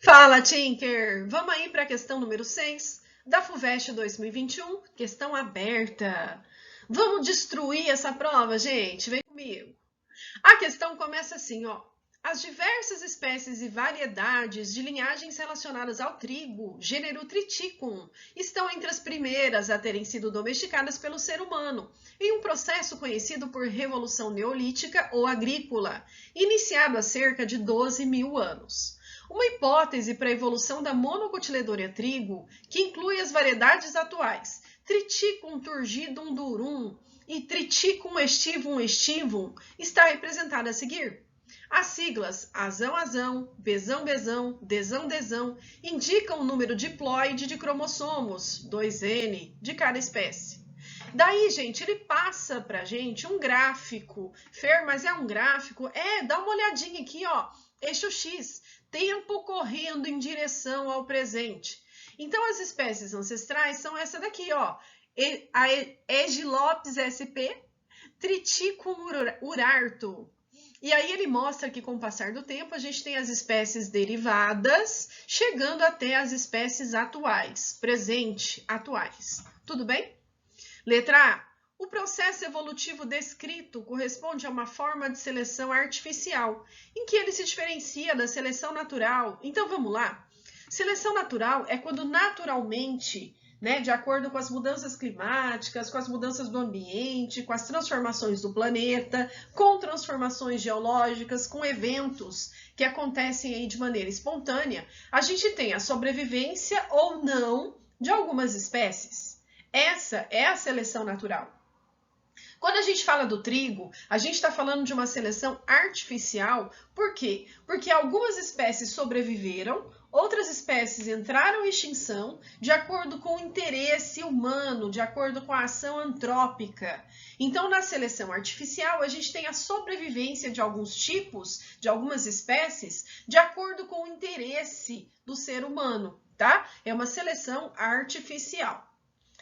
Fala, Tinker! Vamos aí para a questão número 6 da FUVEST 2021, questão aberta. Vamos destruir essa prova, gente? Vem comigo. A questão começa assim, ó. As diversas espécies e variedades de linhagens relacionadas ao trigo, gênero Triticum, estão entre as primeiras a terem sido domesticadas pelo ser humano, em um processo conhecido por Revolução Neolítica ou Agrícola, iniciado há cerca de 12 mil anos. Uma hipótese para a evolução da monocotiledônia trigo, que inclui as variedades atuais, Triticum turgidum durum e Triticum aestivum aestivum, está representada a seguir. As siglas azão-azão, bezão-bezão, desão-desão indicam o número diploide de cromossomos, 2N, de cada espécie. Daí, gente, ele passa pra gente um gráfico. Fer, mas é um gráfico? Dá uma olhadinha aqui, ó. Eixo X, tempo correndo em direção ao presente. Então, as espécies ancestrais são essa daqui, ó. A Aegilopes sp, Triticum urarto. E aí ele mostra que com o passar do tempo a gente tem as espécies derivadas, chegando até as espécies atuais, presente, atuais. Tudo bem? Letra A. O processo evolutivo descrito corresponde a uma forma de seleção artificial, em que ele se diferencia da seleção natural. Então vamos lá. Seleção natural é quando naturalmente, de acordo com as mudanças climáticas, com as mudanças do ambiente, com as transformações do planeta, com transformações geológicas, com eventos que acontecem aí de maneira espontânea, a gente tem a sobrevivência ou não de algumas espécies. Essa é a seleção natural. Quando a gente fala do trigo, a gente está falando de uma seleção artificial. Por quê? Porque algumas espécies sobreviveram, outras espécies entraram em extinção de acordo com o interesse humano, de acordo com a ação antrópica. Então, na seleção artificial, a gente tem a sobrevivência de alguns tipos, de algumas espécies, de acordo com o interesse do ser humano, tá? É uma seleção artificial.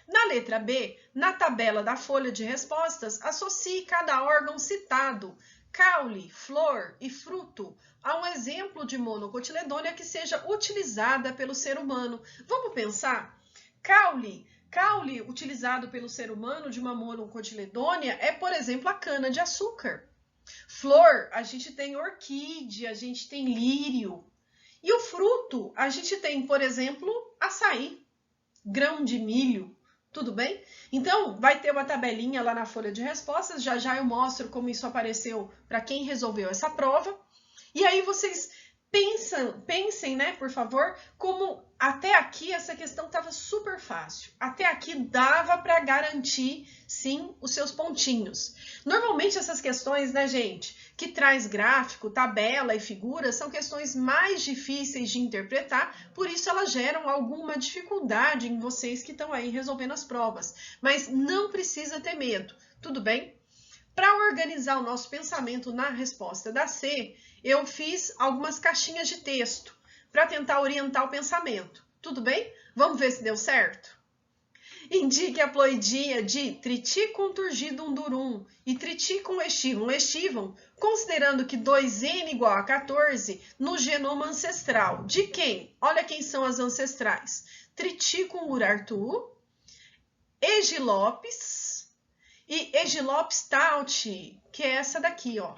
Na letra B, na tabela da folha de respostas, associe cada órgão citado, caule, flor e fruto, a um exemplo de monocotiledônia que seja utilizada pelo ser humano. Vamos pensar? Caule utilizado pelo ser humano de uma monocotiledônia é, por exemplo, a cana-de-açúcar. Flor, a gente tem orquídea, a gente tem lírio. E o fruto, a gente tem, por exemplo, açaí, grão de milho. Tudo bem? Então, vai ter uma tabelinha lá na folha de respostas, já eu mostro como isso apareceu para quem resolveu essa prova. E aí vocês pensem, por favor, como até aqui essa questão estava super fácil. Até aqui dava para garantir, sim, os seus pontinhos. Normalmente essas questões, gente, que traz gráfico, tabela e figura, são questões mais difíceis de interpretar, por isso elas geram alguma dificuldade em vocês que estão aí resolvendo as provas. Mas não precisa ter medo, tudo bem? Para organizar o nosso pensamento na resposta da C, eu fiz algumas caixinhas de texto para tentar orientar o pensamento. Tudo bem? Vamos ver se deu certo? Indique a ploidia de Triticum turgidum durum e Triticum aestivum, considerando que 2N igual a 14 no genoma ancestral. De quem? Olha quem são as ancestrais. Triticum urartu, Aegilopes e Aegilopes taut, que é essa daqui, ó.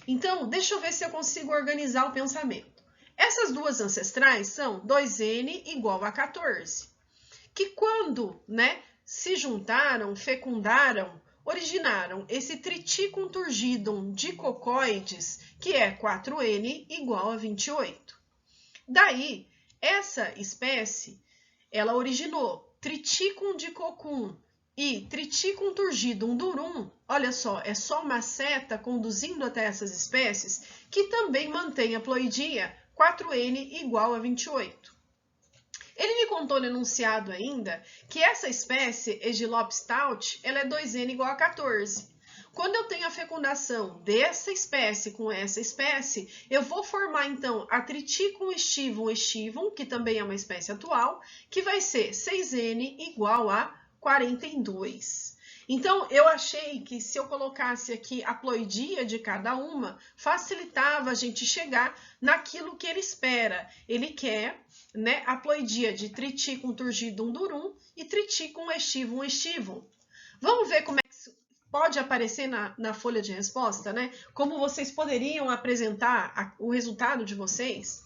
Então, deixa eu ver se eu consigo organizar o pensamento. Essas duas ancestrais são 2N igual a 14, que quando, se juntaram, fecundaram, originaram esse Triticum turgidum dicocoides, que é 4N igual a 28. Daí, essa espécie, ela originou Triticum dicocum e Triticum turgidum durum. Olha só, é só uma seta conduzindo até essas espécies que também mantém a ploidia 4N igual a 28. Ele me contou no enunciado ainda que essa espécie, Aegilopes taut, ela é 2N igual a 14. Quando eu tenho a fecundação dessa espécie com essa espécie, eu vou formar, então, a Triticum aestivum, que também é uma espécie atual, que vai ser 6N igual a 42. Então, eu achei que se eu colocasse aqui a ploidia de cada uma, facilitava a gente chegar naquilo que ele espera. Ele quer, né, a ploidia de triticum turgidum durum e triticum estivum estivum. Vamos ver como é que isso pode aparecer na folha de resposta, né? Como vocês poderiam apresentar o resultado de vocês?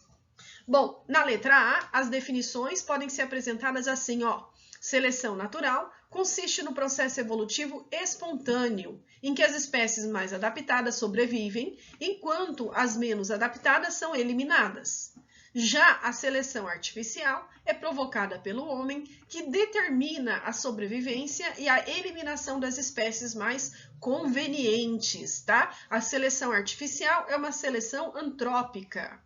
Bom, na letra A, as definições podem ser apresentadas assim, ó. Seleção natural consiste no processo evolutivo espontâneo, em que as espécies mais adaptadas sobrevivem, enquanto as menos adaptadas são eliminadas. Já a seleção artificial é provocada pelo homem, que determina a sobrevivência e a eliminação das espécies mais convenientes, tá? A seleção artificial é uma seleção antrópica.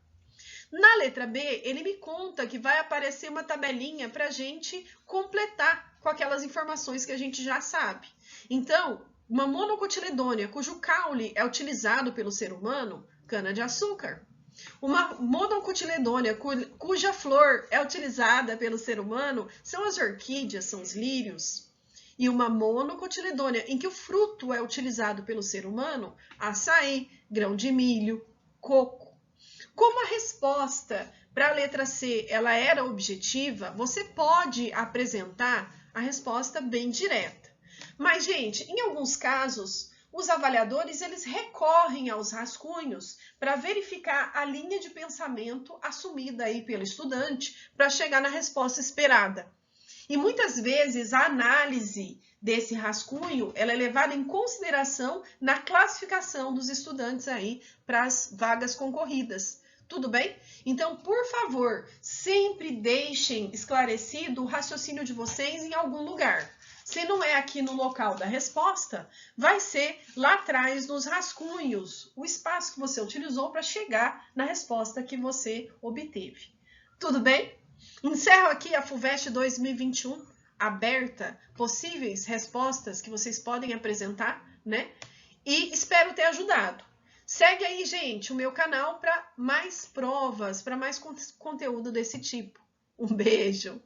Na letra B, ele me conta que vai aparecer uma tabelinha para a gente completar com aquelas informações que a gente já sabe. Então, uma monocotiledônia cujo caule é utilizado pelo ser humano, cana-de-açúcar. Uma monocotiledônia cuja flor é utilizada pelo ser humano são as orquídeas, são os lírios. E uma monocotiledônia em que o fruto é utilizado pelo ser humano, açaí, grão de milho, coco. Como a resposta para a letra C ela era objetiva, você pode apresentar a resposta bem direta. Mas, gente, em alguns casos, os avaliadores eles recorrem aos rascunhos para verificar a linha de pensamento assumida aí pelo estudante para chegar na resposta esperada. E muitas vezes a análise desse rascunho ela é levada em consideração na classificação dos estudantes aí para as vagas concorridas. Tudo bem? Então, por favor, sempre deixem esclarecido o raciocínio de vocês em algum lugar. Se não é aqui no local da resposta, vai ser lá atrás nos rascunhos, o espaço que você utilizou para chegar na resposta que você obteve. Tudo bem? Encerro aqui a FUVEST 2021 aberta, possíveis respostas que vocês podem apresentar, né? E espero ter ajudado. Segue aí, gente, o meu canal para mais provas, para mais conteúdo desse tipo. Um beijo!